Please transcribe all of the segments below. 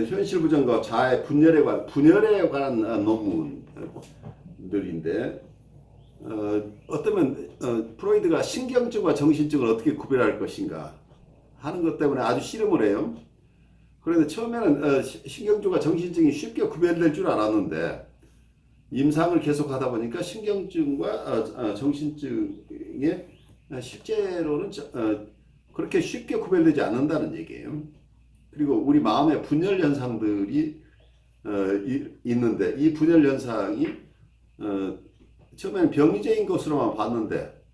현실 부정과 자아의 분열에 관한 논문들인데, 어쩌면 프로이드가 신경증과 정신증을 어떻게 구별할 것인가 하는 것 때문에 아주 씨름을 해요. 그런데 처음에는 신경증과 정신증이 쉽게 구별될 줄 알았는데, 임상을 계속하다 보니까 신경증과 정신증에 실제로는 그렇게 쉽게 구별되지 않는다는 얘기예요. 그리고 우리 마음의 분열 현상들이 있는데, 이 분열 현상이 처음에는 병리적인 것으로만 봤는데,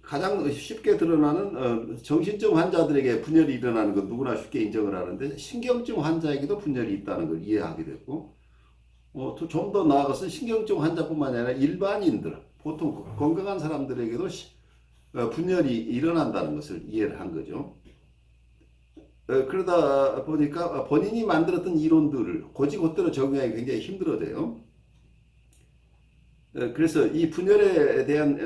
가장 쉽게 드러나는 정신증 환자들에게 분열이 일어나는 건 누구나 쉽게 인정을 하는데, 신경증 환자에게도 분열이 있다는 걸 이해하게 됐고, 좀 더 나아가서 신경증 환자뿐만 아니라 일반인들, 보통 건강한 사람들에게도 분열이 일어난다는 것을 이해를 한 거죠. 그러다 보니까 본인이 만들었던 이론들을 곧이곧대로 적용하기 굉장히 힘들어져요. 그래서 이 분열에 대한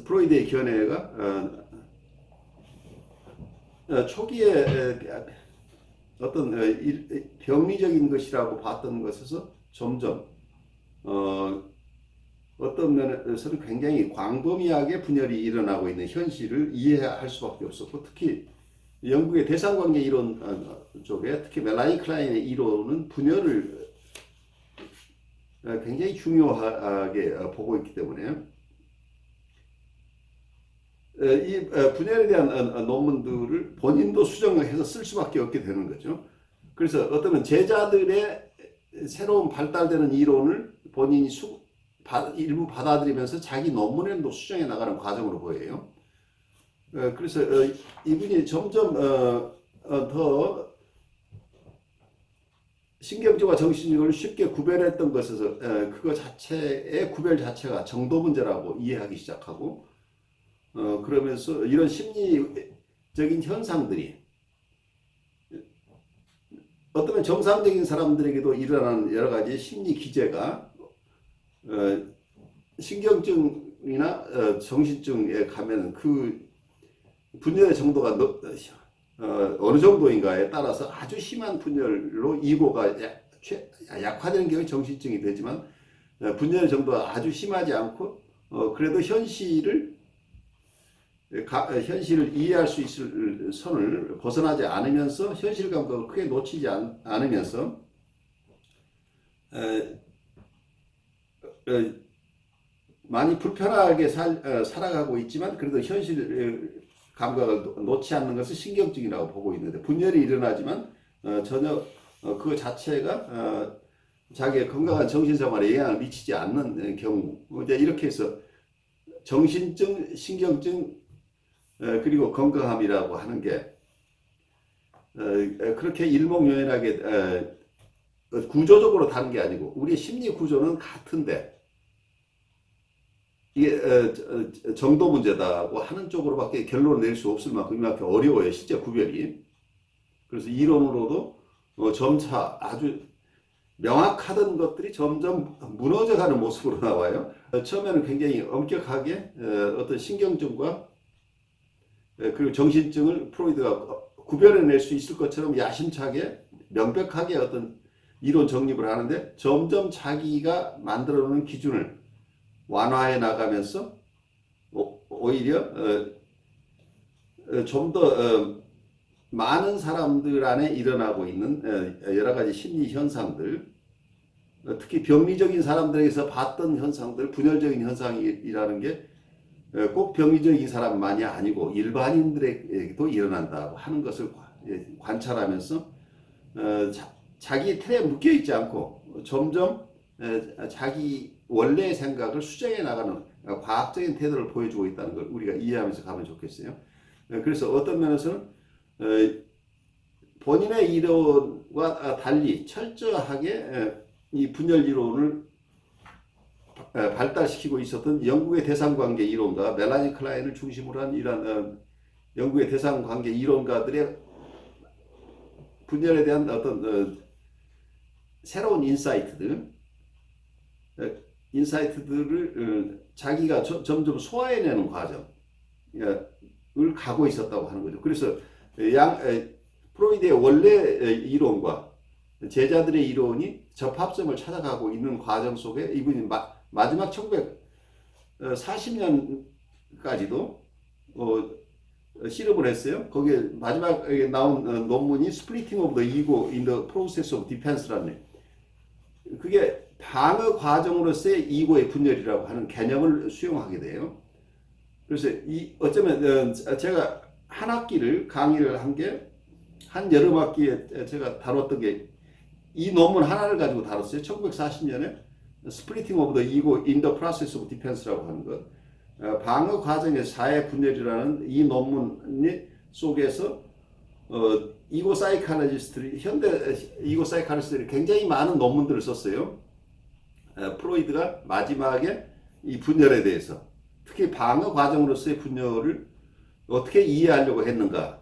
프로이드의 견해가 초기에 어떤 병리적인 것이라고 봤던 것에서 점점 어떤 면에서는 굉장히 광범위하게 분열이 일어나고 있는 현실을 이해할 수밖에 없었고, 특히 영국의 대상관계 이론 쪽에, 특히 멜라니 클라인의 이론은 분열을 굉장히 중요하게 보고 있기 때문에 이 분열에 대한 논문들을 본인도 수정해서 쓸 수밖에 없게 되는 거죠. 그래서 어쩌면 제자들의 새로운 발달되는 이론을 본인이 일부 받아들이면서 자기 논문에도 수정해 나가는 과정으로 보여요. 그래서 이분이 점점 더 신경증과 정신증을 쉽게 구별했던 것에서 그거 자체의 구별 자체가 정도 문제라고 이해하기 시작하고, 그러면서 이런 심리적인 현상들이 어쩌면 정상적인 사람들에게도 일어나는 여러 가지 심리 기제가 신경증이나 정신증에 가면 그 분열의 정도가 어느 정도인가에 따라서 아주 심한 분열로 이고가 약화되는 경우에 정신증이 되지만, 분열의 정도가 아주 심하지 않고 그래도 현실을 이해할 수 있을 선을 벗어나지 않으면서, 현실 감각을 크게 놓치지 않으면서 많이 불편하게 살아가고 있지만 그래도 현실 감각을 놓지 않는 것을 신경증이라고 보고 있는데, 분열이 일어나지만 전혀 그 자체가 자기의 건강한 정신생활에 영향을 미치지 않는 경우, 이제 이렇게 해서 정신증, 신경증, 그리고 건강함이라고 하는 게 그렇게 일목요연하게 구조적으로 다른 게 아니고, 우리 심리 구조는 같은데 이게 정도 문제다고 하는 쪽으로밖에 결론을 낼 수 없을 만큼 이만큼 어려워요, 실제 구별이. 그래서 이론으로도 점차 아주 명확하던 것들이 점점 무너져가는 모습으로 나와요. 처음에는 굉장히 엄격하게 어떤 신경증과 그리고 정신증을 프로이드가 구별해낼 수 있을 것처럼 야심차게 명백하게 어떤 이론 정립을 하는데, 점점 자기가 만들어 놓은 기준을 완화해 나가면서 오히려 좀 더 많은 사람들 안에 일어나고 있는 여러 가지 심리 현상들, 특히 병리적인 사람들에게서 봤던 현상들, 분열적인 현상이라는 게 꼭 병리적인 사람만이 아니고 일반인들에게도 일어난다고 하는 것을 관찰하면서 자기 틀에 묶여 있지 않고 점점 자기 원래의 생각을 수정해 나가는 과학적인 태도를 보여주고 있다는 걸 우리가 이해하면서 가면 좋겠어요. 그래서 어떤 면에서는 본인의 이론과 달리 철저하게 이 분열 이론을 발달시키고 있었던 영국의 대상관계 이론가 멜라니 클라인을 중심으로 한 이러한 영국의 대상관계 이론가들의 분열에 대한 어떤 새로운 인사이트들을 자기가 점점 소화해내는 과정, 가고 있었다고 하는 거죠. 그래서 프로이드의 원래 이론과 제자들의 이론이 접합점을 찾아가고 있는 과정 속에 이분이 마지막 1940년까지도 실험을 했어요. 거기에 마지막에 나온 논문이 Splitting of the Ego in the Process of Defense라는, 그게 방어 과정으로서의 이고의 분열이라고 하는 개념을 수용하게 돼요. 그래서 어쩌면 제가 한 학기를 강의를 한 게, 한 여름 학기에 제가 다뤘던 게 이 논문 하나를 가지고 다뤘어요. 1940년에 Splitting of the Ego in the Process of Defense라고 하는 것. 방어 과정의 사회 분열이라는 이 논문 속에서 이고 사이칼리스트들이, 현대 이고 사이칼리스트들이 굉장히 많은 논문들을 썼어요. 프로이드가 마지막에 이 분열에 대해서, 특히 방어 과정으로서의 분열을 어떻게 이해하려고 했는가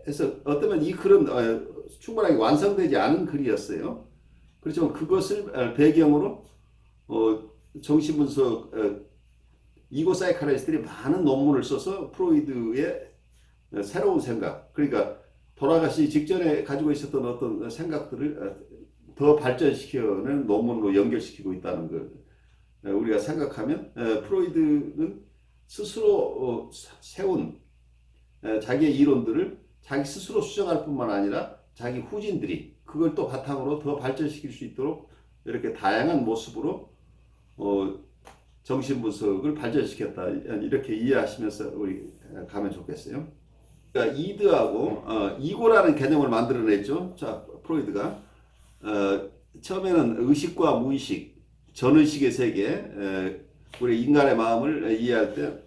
해서, 어쩌면 이 글은 충분하게 완성되지 않은 글이었어요. 그렇지만 그것을 배경으로 정신분석 이고 사이칼리스트들이 많은 논문을 써서 프로이드의 새로운 생각, 그러니까 돌아가시기 직전에 가지고 있었던 어떤 생각들을 더 발전시켜낸 논문으로 연결시키고 있다는 걸 우리가 생각하면, 프로이드는 스스로 세운 자기의 이론들을 자기 스스로 수정할 뿐만 아니라 자기 후진들이 그걸 또 바탕으로 더 발전시킬 수 있도록 이렇게 다양한 모습으로 정신분석을 발전시켰다, 이렇게 이해하시면서 우리 가면 좋겠어요. 그러니까 이드하고 이고라는 개념을 만들어냈죠. 자, 프로이드가 처음에는 의식과 무의식, 전의식의 세계, 우리 인간의 마음을 이해할 때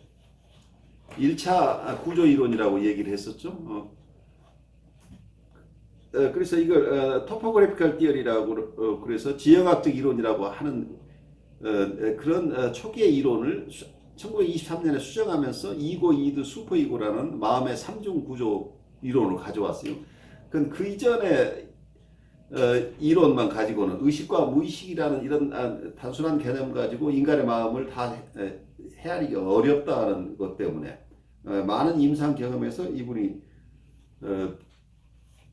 1차 구조 이론이라고 얘기를 했었죠. 그래서 이걸 토포그래피컬 티어리라고, 그래서 지형학적 이론이라고 하는 그런 초기의 이론을 1923년에 수정하면서 이고, 이드, 슈퍼 이고라는 마음의 3중 구조 이론을 가져왔어요. 그 이전에 이론만 가지고는 의식과 무의식이라는 이런 단순한 개념 가지고 인간의 마음을 다 헤아리기 어렵다는 것 때문에 많은 임상 경험에서 이분이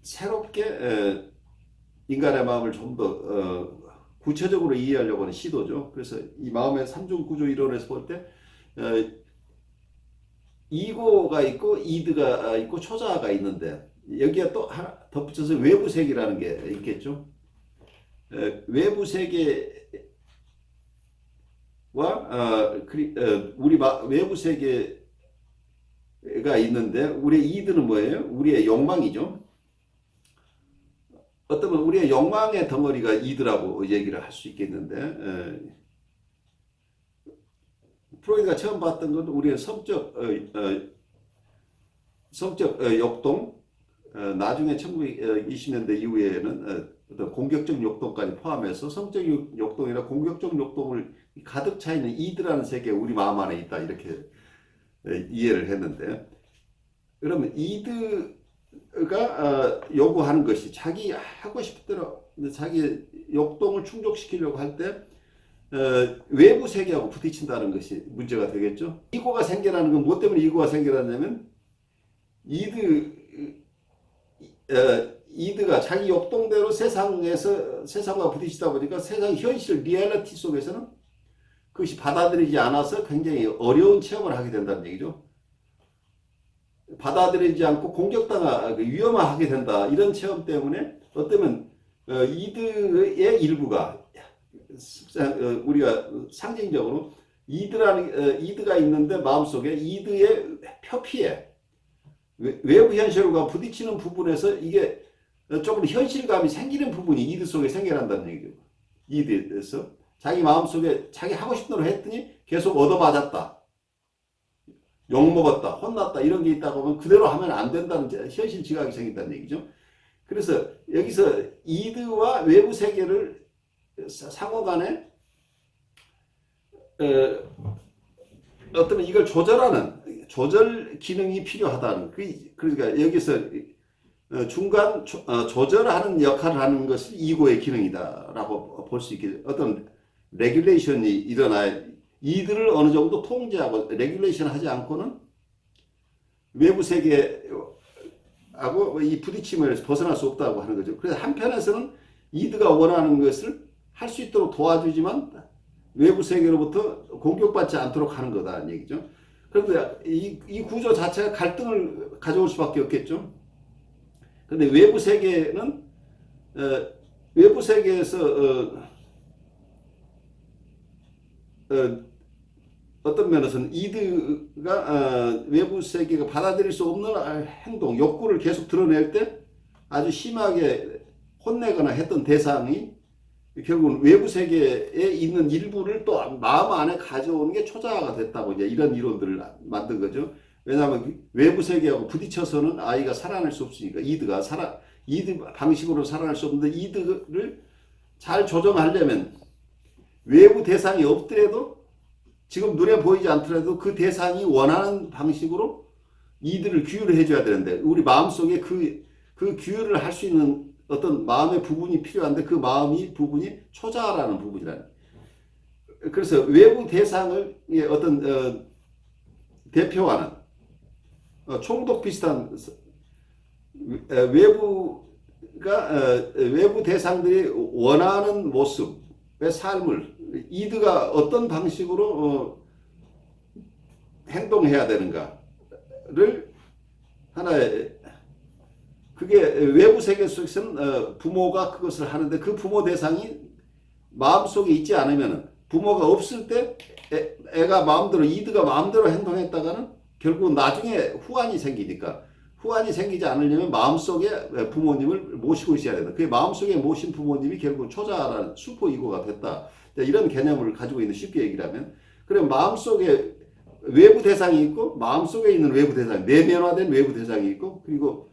새롭게 인간의 마음을 좀 더 구체적으로 이해하려고 하는 시도죠. 그래서 이 마음의 3중 구조 이론에서 볼 때 이고가 있고 이드가 있고 초자아가 있는데, 여기에 또 하나 덧붙여서 외부 세계라는 게 있겠죠. 외부 세계와 우리 외부 세계가 있는데, 우리의 이드는 뭐예요? 우리의 욕망이죠. 어쩌면 우리의 욕망의 덩어리가 이드라고 얘기를 할 수 있겠는데, 프로이드가 처음 봤던 건 우리의 성적 욕동, 나중에 1920년대 이후에는 어떤 공격적 욕동까지 포함해서 성적 욕동이나 공격적 욕동을 가득 차 있는 이드라는 세계가 우리 마음 안에 있다, 이렇게 이해를 했는데, 그러면 이드가 요구하는 것이 자기 하고 싶은 대로 자기 욕동을 충족시키려고 할 때 외부 세계하고 부딪힌다는 것이 문제가 되겠죠. 이고가 생겨나는 건 뭐 때문에 이고가 생겨나냐면, 이드가 자기 욕동대로 세상과 부딪히다 보니까 세상 현실 리얼리티 속에서는 그것이 받아들이지 않아서 굉장히 어려운 체험을 하게 된다는 얘기죠. 받아들이지 않고 공격당하고 위험하게 된다, 이런 체험 때문에 어쩌면 이드의 일부가, 우리가 상징적으로 이드가 있는데 마음속에 이드의 표피에 외부 현실과 부딪히는 부분에서 이게 조금 현실감이 생기는 부분이 이드 속에 생겨난다는 얘기죠. 이드에서 자기 마음속에 자기 하고 싶은 대로 했더니 계속 얻어맞았다, 욕먹었다, 혼났다, 이런 게 있다고 하면 그대로 하면 안 된다는 현실 지각이 생긴다는 얘기죠. 그래서 여기서 이드와 외부 세계를 상호간에 어떤 이걸 조절 기능이 필요하다는, 그러니까 여기서 중간 조절하는 역할을 하는 것이 이고의 기능이다라고 볼 수 있겠죠. 어떤 레귤레이션이 일어나야, 이들을 어느 정도 통제하고 레귤레이션 하지 않고는 외부 세계하고 이 부딪힘을 벗어날 수 없다고 하는 거죠. 그래서 한편에서는 이드가 원하는 것을 할 수 있도록 도와주지만 외부 세계로부터 공격받지 않도록 하는 거다는 얘기죠. 그런데 이 구조 자체가 갈등을 가져올 수밖에 없겠죠. 그런데 외부 세계는 외부 세계에서 어떤 면에서는 이드가 외부 세계가 받아들일 수 없는 행동, 욕구를 계속 드러낼 때 아주 심하게 혼내거나 했던 대상이 결국은 외부 세계에 있는 일부를 또 마음 안에 가져오는 게 초자아가 됐다고 이제 이런 이론들을 만든 거죠. 왜냐하면 외부 세계하고 부딪혀서는 아이가 살아날 수 없으니까 이드 방식으로 살아날 수 없는데 이드를 잘 조정하려면 외부 대상이 없더라도 지금 눈에 보이지 않더라도 그 대상이 원하는 방식으로 이들을 규율을 해줘야 되는데 우리 마음속에 그 규율을 할 수 있는 어떤 마음의 부분이 필요한데 그 부분이 초자라는 부분이라는. 그래서 외부 대상을 어떤 대표하는 총독 비슷한 외부 대상들이 원하는 모습의 삶을 이드가 어떤 방식으로 행동해야 되는가를 하나의 그게 외부 세계 속에서는 부모가 그것을 하는데 그 부모 대상이 마음속에 있지 않으면 부모가 없을 때 애가 마음대로 이드가 마음대로 행동했다가는 결국 나중에 후환이 생기니까 후환이 생기지 않으려면 마음속에 부모님을 모시고 있어야 된다. 그 마음속에 모신 부모님이 결국 초자라는 슈퍼 이고가 됐다. 이런 개념을 가지고 있는 쉽게 얘기를 하면 그럼 마음속에 외부 대상이 있고 마음속에 있는 외부 대상, 내면화된 외부 대상이 있고 그리고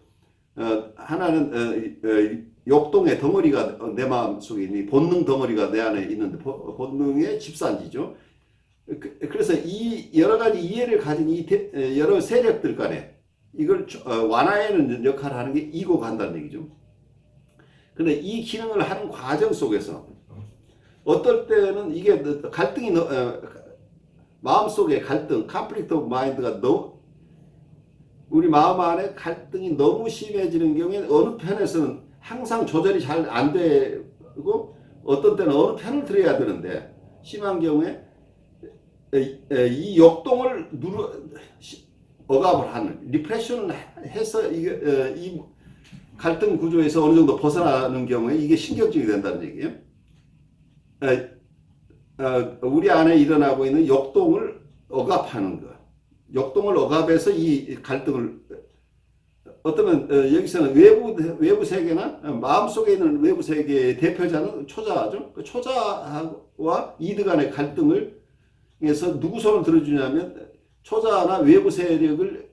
하나는 욕동의 덩어리가 내 마음속에 있는 본능 덩어리가 내 안에 있는데 본능의 집산지죠. 그래서 이 여러 가지 이해를 가진 이 여러 세력들 간에 이걸 완화하는 역할을 하는 게 이고가 한다는 얘기죠. 근데 이 기능을 하는 과정 속에서 어떨 때는 이게 갈등이 마음속에 갈등, conflict of mind가 우리 마음 안에 갈등이 너무 심해지는 경우에 어느 편에서는 항상 조절이 잘 안 되고 어떤 때는 어느 편을 들어야 되는데 심한 경우에 이 역동을 억압을 하는 리프레션을 해서 이 갈등 구조에서 어느 정도 벗어나는 경우에 이게 신경증이 된다는 얘기예요. 우리 안에 일어나고 있는 역동을 억압하는 것. 역동을 억압해서 이 갈등을 어쩌면 여기서는 외부 세계나 마음속에 있는 외부 세계의 대표자는 초자죠. 그 초자와 이드 간의 갈등을 해서 누구 손을 들어주냐면 초자나 외부 세력을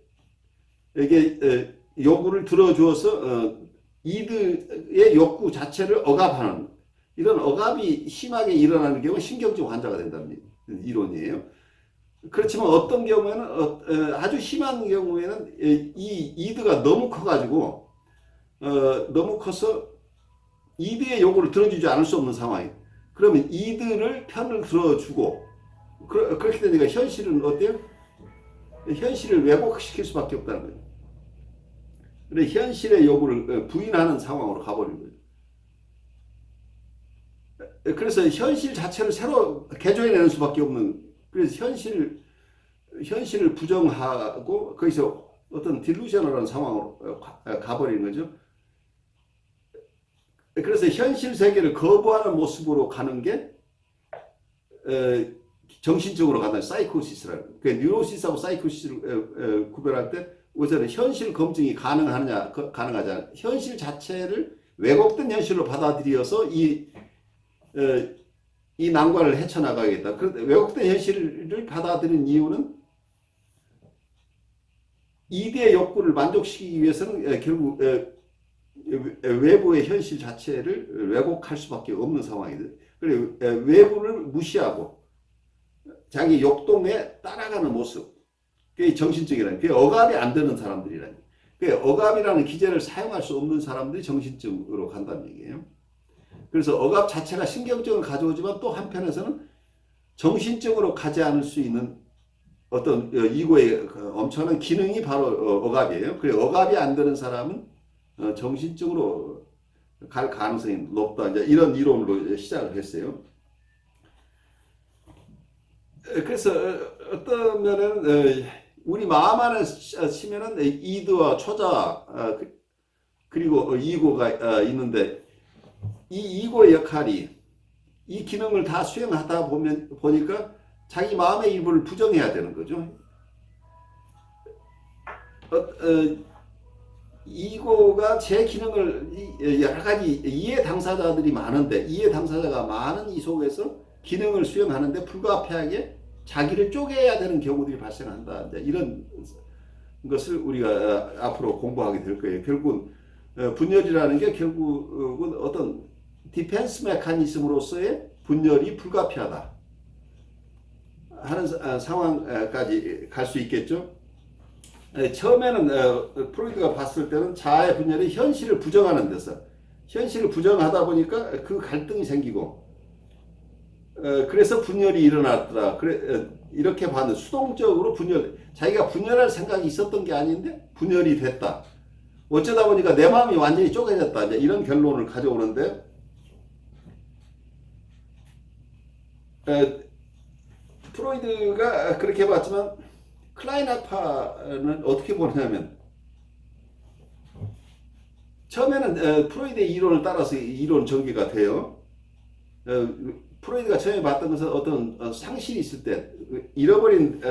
에게 요구를 들어주어서 이드의 욕구 자체를 억압하는 이런 억압이 심하게 일어나는 경우 신경증 환자가 된다는 이론이에요. 그렇지만 어떤 경우에는 아주 심한 경우에는 이 이드가 너무 커가지고 너무 커서 이드의 요구를 들어주지 않을 수 없는 상황이에요. 그러면 이드를 편을 들어주고 그렇게 되니까 현실은 어때요? 현실을 왜곡시킬 수밖에 없다는 거예요. 그래 현실의 요구를 부인하는 상황으로 가버린 거예요. 그래서 현실 자체를 새로 개조해내는 수밖에 없는 그래서 현실을 부정하고 거기서 어떤 딜루셔널한 상황으로 가버리는 거죠. 그래서 현실 세계를 거부하는 모습으로 가는 게 정신적으로 간다는 사이코시스라는 그 뉴로시스하고 사이코시스를 구별할 때 우선은 현실 검증이 가능하지 않아. 현실 자체를 왜곡된 현실로 받아들여서 이 난관을 헤쳐나가겠다. 그런데 왜곡된 현실을 받아들인 이유는 이대의 욕구를 만족시키기 위해서는 결국 외부의 현실 자체를 왜곡할 수밖에 없는 상황이다. 그리고 외부를 무시하고 자기 욕동에 따라가는 모습. 그게 정신증이라는 그게 억압이 안 되는 사람들이라는 그게 억압이라는 기제를 사용할 수 없는 사람들이 정신증으로 간다는 얘기예요. 그래서 억압 자체가 신경증을 가져오지만 또 한편에서는 정신증으로 가지 않을 수 있는 어떤 이고의 그 엄청난 기능이 바로 억압이에요. 그래 억압이 안 되는 사람은 정신적으로 갈 가능성이 높다. 이제 이런 이론으로 시작을 했어요. 그래서 어떤 면은 우리 마음 안에 치면은 이드와 초자 그리고 이고가 있는데 이 이고의 역할이 이 기능을 다 수행하다 보니까 자기 마음의 일부를 부정해야 되는 거죠. 이고가 제 기능을 여러 가지 이해 당사자들이 많은데 이해 당사자가 많은 이 속에서 기능을 수행하는데 불가피하게 자기를 쪼개야 되는 경우들이 발생한다. 이런 것을 우리가 앞으로 공부하게 될 거예요. 결국은 분열이라는 게 결국은 어떤 디펜스 메커니즘으로서의 분열이 불가피하다 하는 상황까지 갈 수 있겠죠. 처음에는 프로이드가 봤을 때는 자아의 분열이 현실을 부정하는 데서 현실을 부정하다 보니까 그 갈등이 생기고 그래서 분열이 일어났더라. 그래 이렇게 봤는 수동적으로 분열 자기가 분열할 생각이 있었던 게 아닌데 분열이 됐다. 어쩌다 보니까 내 마음이 완전히 쪼개졌다. 이제 이런 결론을 가져오는데 프로이드가 그렇게 봤지만 클라인아파는 어떻게 보냐면 처음에는 프로이드의 이론을 따라서 이론 전개가 돼요. 프로이드가 처음에 봤던 것은 어떤 상실이 있을 때 잃어버린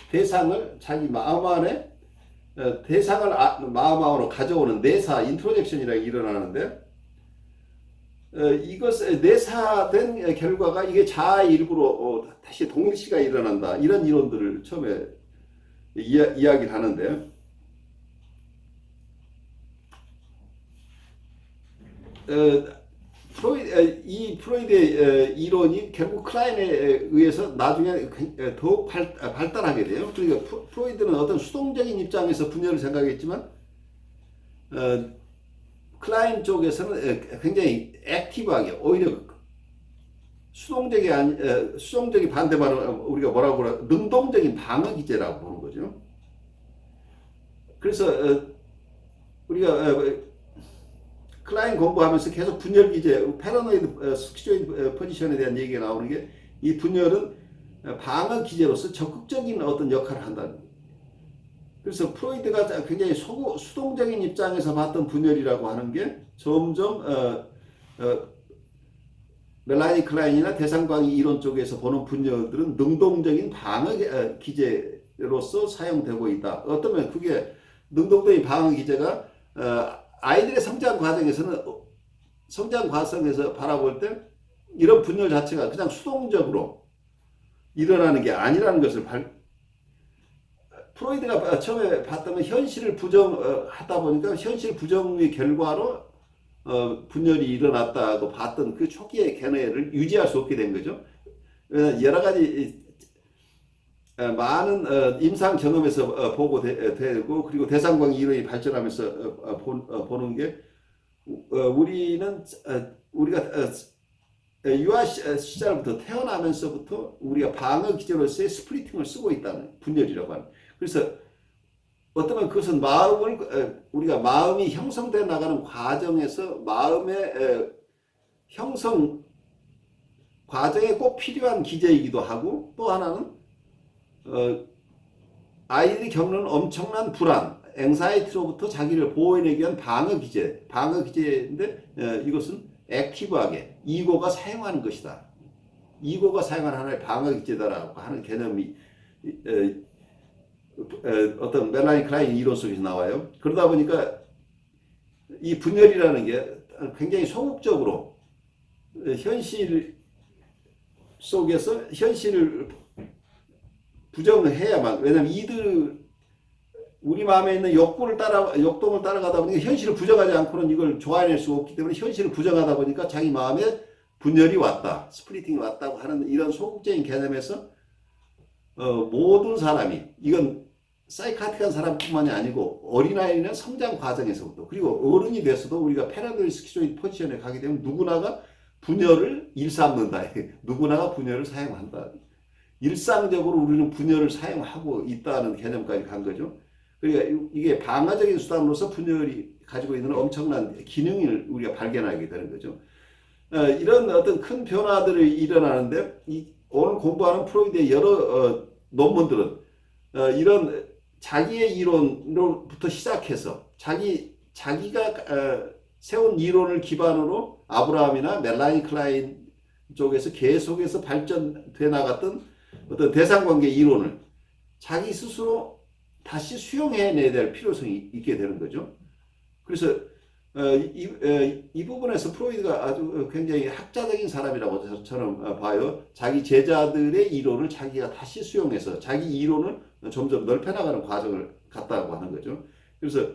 대상을 자기 마음 안에 대상을 마음 안으로 가져오는 내사 인트로젝션이라는 게 일어나는데 이것을 내사된 결과가 이게 자아의 일부로 다시 동일시가 일어난다. 이런 이론들을 처음에 이야기를 하는데 이 프로이드의 이론이 결국 클라인에 의해서 나중에 더욱 발달하게 돼요. 그러니까 프로이드는 어떤 수동적인 입장에서 분열을 생각했지만 클라인 쪽에서는 굉장히 액티브하게 오히려 수동적인 반대말은 우리가 뭐라고 그래 능동적인 방어 기제라고 보는 거죠. 그래서 우리가 클라인 공부하면서 계속 분열 기제, 패러노이드 스키조이드 포지션에 대한 얘기가 나오는 게 이 분열은 방어 기제로서 적극적인 어떤 역할을 한다는 거예요. 그래서 프로이드가 굉장히 수동적인 입장에서 봤던 분열이라고 하는 게 점점 멜라니 클라인이나 대상광이 이론 쪽에서 보는 분열들은 능동적인 방어 기제로서 사용되고 있다. 어쩌면 그게 능동적인 방어 기제가 아이들의 성장 과정에서 바라볼 때 이런 분열 자체가 그냥 수동적으로 일어나는 게 아니라는 것을 프로이드가 처음에 봤던 건 현실을 부정하다 보니까 현실 부정의 결과로 분열이 일어났다고 봤던 그 초기의 견해를 유지할 수 없게 된 거죠. 여러 가지 많은 임상 경험에서 보고 되고 그리고 대상광 이론이 발전하면서 보는 게 우리가 유아 시절부터 태어나면서부터 우리가 방어 기제로서의 스플리팅을 쓰고 있다는 분열이라고 하는. 그래서 어쩌면 그것은 우리가 마음이 형성돼 나가는 과정에서 마음의 형성 과정에 꼭 필요한 기제이기도 하고 또 하나는 아이들이 겪는 엄청난 불안, 앵사이티로부터 자기를 보호해내기 위한 방어 기제인데 이것은 액티브하게 이고가 사용하는 것이다. 이고가 사용하는 하나의 방어 기제다라고 하는 개념이 어떤 멜라니 클라인 이론 속에서 나와요. 그러다 보니까 이 분열이라는 게 굉장히 소극적으로 현실 속에서 현실을 부정해야만, 왜냐면 우리 마음에 있는 욕동을 따라가다 보니까 현실을 부정하지 않고는 이걸 좋아해낼 수 없기 때문에 현실을 부정하다 보니까 자기 마음에 분열이 왔다, 스플리팅이 왔다고 하는 이런 소극적인 개념에서 모든 사람이, 이건 사이카틱한 사람뿐만이 아니고 어린아이는 성장 과정에서부터 그리고 어른이 돼서도 우리가 패러노이드 스키조이드 포지션에 가게 되면 누구나가 분열을 일삼는다. 누구나가 분열을 사용한다. 일상적으로 우리는 분열을 사용하고 있다는 개념까지 간 거죠. 그러니까 이게 방어적인 수단으로서 분열이 가지고 있는 엄청난 기능을 우리가 발견하게 되는 거죠. 이런 어떤 큰 변화들이 일어나는데 오늘 공부하는 프로이드의 여러 논문들은 이런 자기의 이론으로부터 시작해서 자기가 세운 이론을 기반으로 아브라함이나 멜라니 클라인 쪽에서 계속해서 발전돼 나갔던 어떤 대상관계 이론을 자기 스스로 다시 수용해내야 될 필요성이 있게 되는 거죠. 그래서 이 부분에서 프로이드가 아주 굉장히 학자적인 사람이라고 저는 봐요. 자기 제자들의 이론을 자기가 다시 수용해서 자기 이론을 점점 넓혀나가는 과정을 갔다고 하는 거죠. 그래서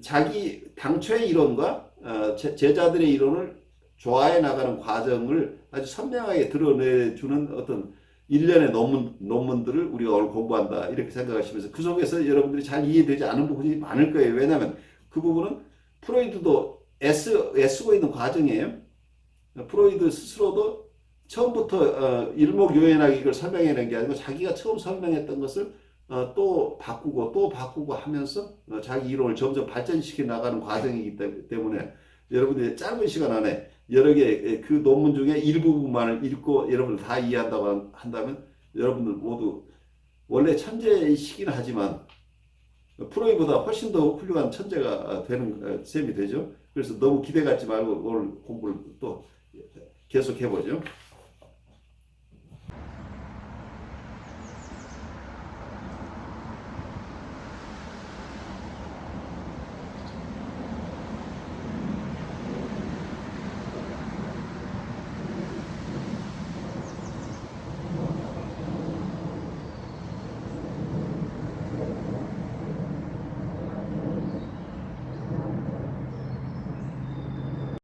자기 당초의 이론과 제자들의 이론을 조화해 나가는 과정을 아주 선명하게 드러내주는 어떤 일련의 논문들을 우리가 오늘 공부한다 이렇게 생각하시면서 그 속에서 여러분들이 잘 이해되지 않은 부분이 많을 거예요. 왜냐하면 그 부분은 프로이드도 애쓰고 있는 과정이에요. 프로이드 스스로도 처음부터 일목요연하게 이걸 설명해낸 게 아니고 자기가 처음 설명했던 것을 또 바꾸고 하면서 자기 이론을 점점 발전시켜 나가는 과정이기 때문에 여러분들이 짧은 시간 안에 여러 개 그 논문 중에 일부분만을 읽고 여러분들 다 이해한다고 한다면 여러분들 모두 원래 천재이시긴 하지만 프로이보다 훨씬 더 훌륭한 천재가 되는 셈이 되죠. 그래서 너무 기대 갖지 말고 오늘 공부를 또 계속 해보죠.